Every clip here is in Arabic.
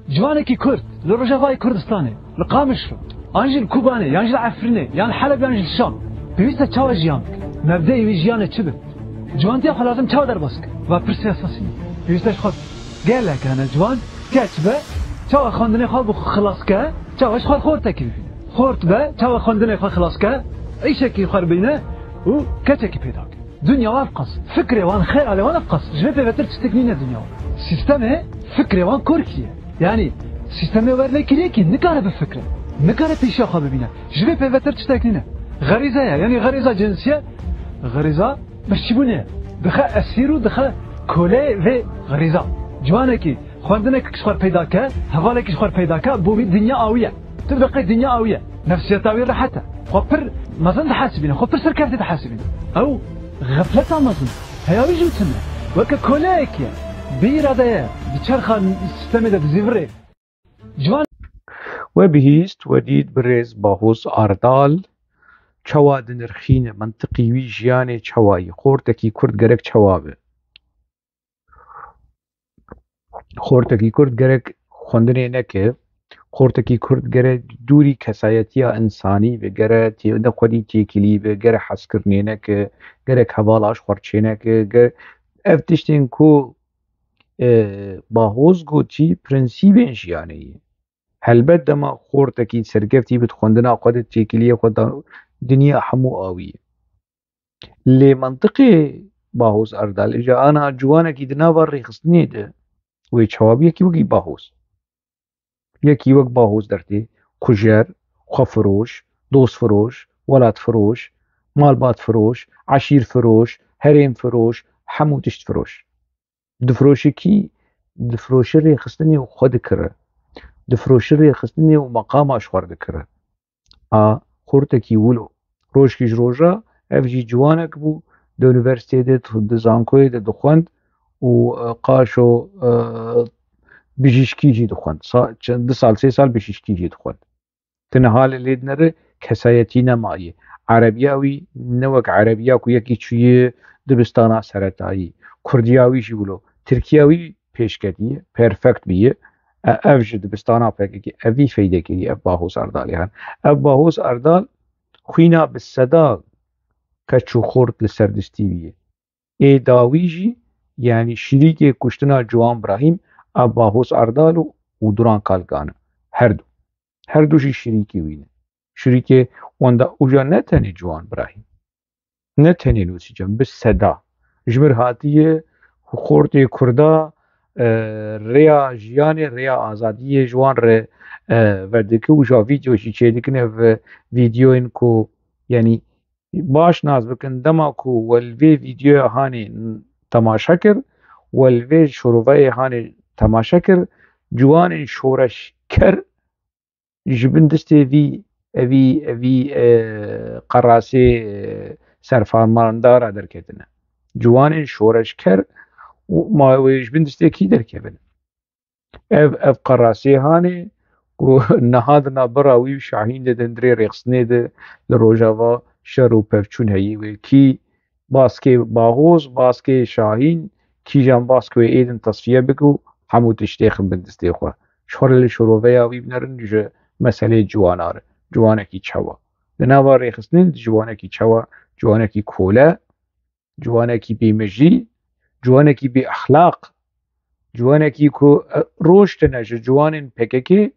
جوانكي كرد لرجفاي كردستاني لقامشرو انجل كوباني يانجل عفريني يان حلب يانجل الشام بيستا تشاو جيانك مبدئي ويجيانه تشبت جوانتي اخو لازم تشاو دربسك و برسي اساسي بيستاش خد قال لك انا جوان كاتبه تشاو خندني خو خلاصك تشاو ايش خورتك خورت به تشاو خندني خو خلاصك اي شكل خربينه و كاتك بيداك دنيا وافقص فكري وان خير على وان افقص جو في بتر تستكنينا دنيا سيستمه فكري وان كوركيه يعني سيستمه ورلي كليكي نكاره بفكره نكاره بيشاخه ببينه جو في بتر تستكنينا غريزه يعني غريزه جنسيه غريزه مشبونه دخل اسيرو دخل كولي في غريزه جوانكي خواندنك كشخور بيداك هوالك كشخور بيداك بو الدنيا قويه تبقى الدنيا قويه نفسيتها راحتها خبر مازن تحاسبين خبر سركرت تحاسبين او غفلة مازن هيا ويجو تسمى وكا كولاك بيرادايا بتشرخا سيستمي دا زيفري جوان وبهيست وديد بريز باهوس آردال چوا دنرخين منطقي وي جياني چواي خورتكي كرد گرك چوابه خورتكي كرد گرك خوندنه نکه خورتكي كرد گره دوری کسایتیا انسانی به گره ده خودی تیکلی به گره حس کرنینه که گره کوالاش خورچینه که گره افتشتین کو باهوز گوتی پرنسیبین جیانه هلبت دما خورتكي سرگفتی بد خوندنا خود تیکلی خود دنیا همو آویه لی منطقه باهوز اردال اجا انا جوانه کی دنا ور رخصنی ده وی چوابی کی وگی باهوز یکی وقت باهوز درتی کجر خفروش دوست فروش ولاد فروش مالبات فروش عشیر فروش هریم فروش همو تشت فروش دفروشی کی دفروشی رخصنی و خود کره دفروشی رخصنی و مقامش خورد کره خورتکی ولو روش کیش روژا افجی جوانک بو دو انیورسیتی ده زانکوی ده دخوند و قاشو بجیشکی جی دخوند دو سال سه سال بجیشکی جی دخوند تنحال لید نره کسایتی نمایی عربیاوی نوک عربیا کو یکی چویه دبستانا سرطایی کردیاوی جی ولو ترکیاوی پیشکتیه پرفکت بیه افج دبستانا پاکی اوی فیده کی اف باهوس اردالی هن اف باهوس اردال خوینا بالصدا کچو خورد لسردستی بیه ای داوی جی یعنی شریک کشتنا جوان براهیم اف باهوس اردال و دوران کالگانه هر دوشی شریکی وینه شریک وندا اوجا نتنی جوان براهیم نتنی نوسی جم بالصدا جمر هاتیه خورد کردا ریا جیان ریا آزادی جوان ر وردکه وجا ویدیوشی چه دیکنه و ویدیو اینکو یعنی باش ناز بکن دما کو والوی ویدیو هانی تماشا کر والوی شروعه هانی تماشا کر جوان شورش کر جبن دسته وی قراسی سرفارماندار درکتنه جوان شورش کر ما ويش بندسته كي دركبن اف قراسي هاني و نهادنا براوي شاهين ده دندري رقصني ده لروجاوا شرو پفچون هي و كي باسكي باغوز باسكي شاهين كي جان باسكو ايدن تصفيه بكو همو تشتيخ بندسته خو شورل شروعيا وي بنرن جو مساله جوانار جوانكي چوا لناوا رقصني جوانكي چوا جوانكي كولا جوانكي بيمجي جوانكي بأخلاق جوانكي كو روشتنا جوان بككي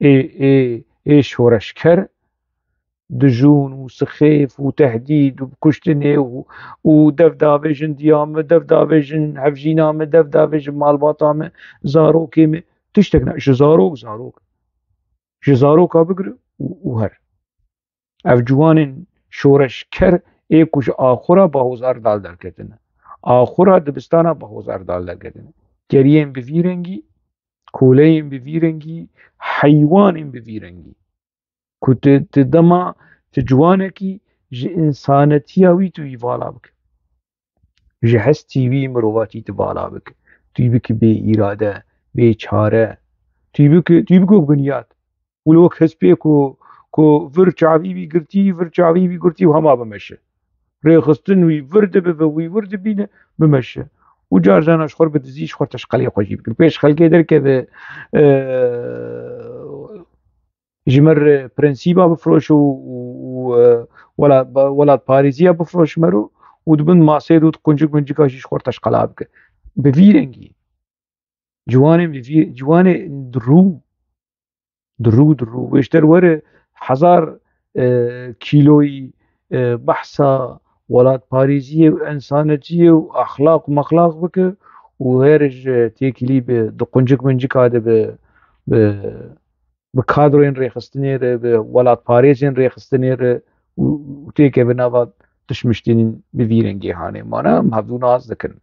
اي شورشكر دجون وسخيف وتهديد وكشتني ودفدافجن ديام دفدافجن حفجينام دفدافجن مالباطام زاروكي تشتكنا زاروك بقر وهر اف جوان شورشكر اي كش آخرا باهوز اردال دركتنا آخرا دبستانا باهوز اردال دركتنا گریم بویرنگی کولیم بویرنگی حیوانیم بویرنگی که تدما تجوانکی ج انسانتیاوی توی والا بک ج هستیوی مرواتی توالا بک توی بک بی اراده بی چاره توی بک بنیاد ولوک هسپی کو ورچاوی بی گرتی و هما بمشه ریخستن وی ورد بوی ورد بینه بمشه و جارجاناش خور بدزيش خور تشقلي خوشي بكر بيش خلقي دركه جمر برنسيبا بفروش ولا باريزيا بفروش مرو ودبن ماسير وتقنجك من جكاشيش خور تشقلا بك بفيرنجي جواني درو ويشتر وره 1000 كيلوي بحثا ولات باريزية وإنسانية وأخلاق ومخلاق بك وهيرج تيكلي بدقنجك من جك هذا بكادرين ريخستنير ولات باريزين ريخستنير وتيكي بنابات تشمشتين بفيرنجي هاني مانا مهبدو ناز دكن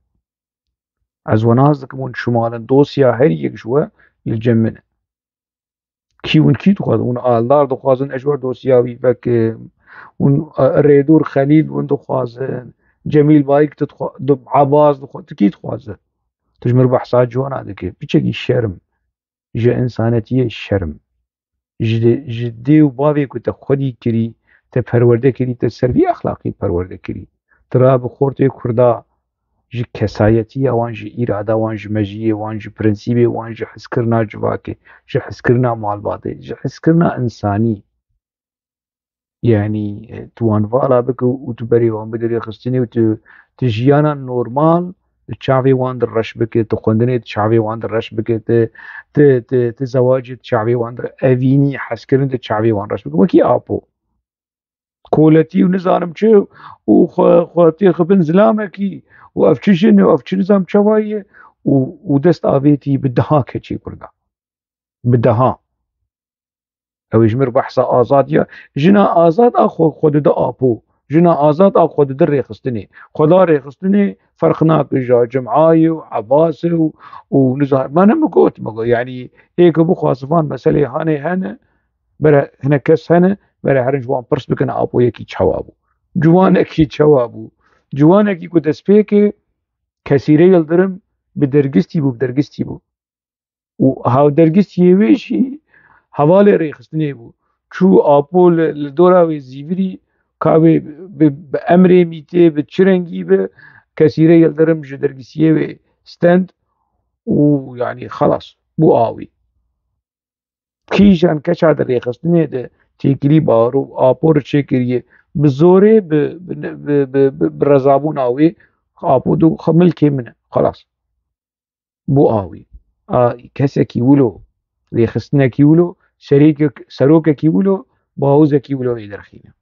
از وناز دكن من شمالا دوسيا هر يك جوا للجمن كي تخاذ ون آلدار دخوازن أجور دوسياوي فك ون ريدور خليل ون دخوازن جميل بايك دب عباس تكي تخوازن تجمر بحثات جوانا دكي بيشكي الشرم جا إنسانيتية الشرم جدي وبابي كنت خودي كري تپرورده كري تسروي أخلاقي پرورده كري ترى بخورتي كردا جي كسايتية وان جي إرادة وان جي مجية وان جي برنسيبي وان جي حسكرنا جواكي جي حسكرنا مالباتي جي حسكرنا إنساني يعني توان فالا بك وتبري وان بدري خستني وتجيانا نورمال تشافي وان درش بك تقندني تشافي وان درش بك تزواج تشافي وان در أفيني حسكرن تشافي وان درش بك وكي آبو كولتي ونزارم چه وخواتي خبن زلامكي وافچشن وافچنزام چوايه ودست آويتي بدها كچي بردا بدها او يجمر بحث آزاد يا جنا آزاد اخو خود دا آبو جنا آزاد اخو خود دا ريخستني خدا ريخستني فرقناك جا جمعاي وعباس ونزار ما نمقوت يعني هيك بخواصفان مسألة هانا برا هنا كس هنا برا هرن جوان برس بكن آبو يكي چوابو جوانا كي چوابو جوانا كي كو دسپيكي كثيري يلدرم بدرگستي بو وهاو درگستي ويشي حوالي ريخستني بو چو آبو لدورا وي زيوري كاوي بأمري ميتي بتشرنگي به كثيري يلدرم جدرگسيه وي ستند ويعني خلاص بو آوي كيشان كشا در ريخستني ده تيكري بارو آبور چكريه بزوره برزابون آوي آبو دو ملكي منه خلاص بو آوي كسا كيولو ريخستنا كيولو سروكا كيولو باوزا كيولو يدرخينه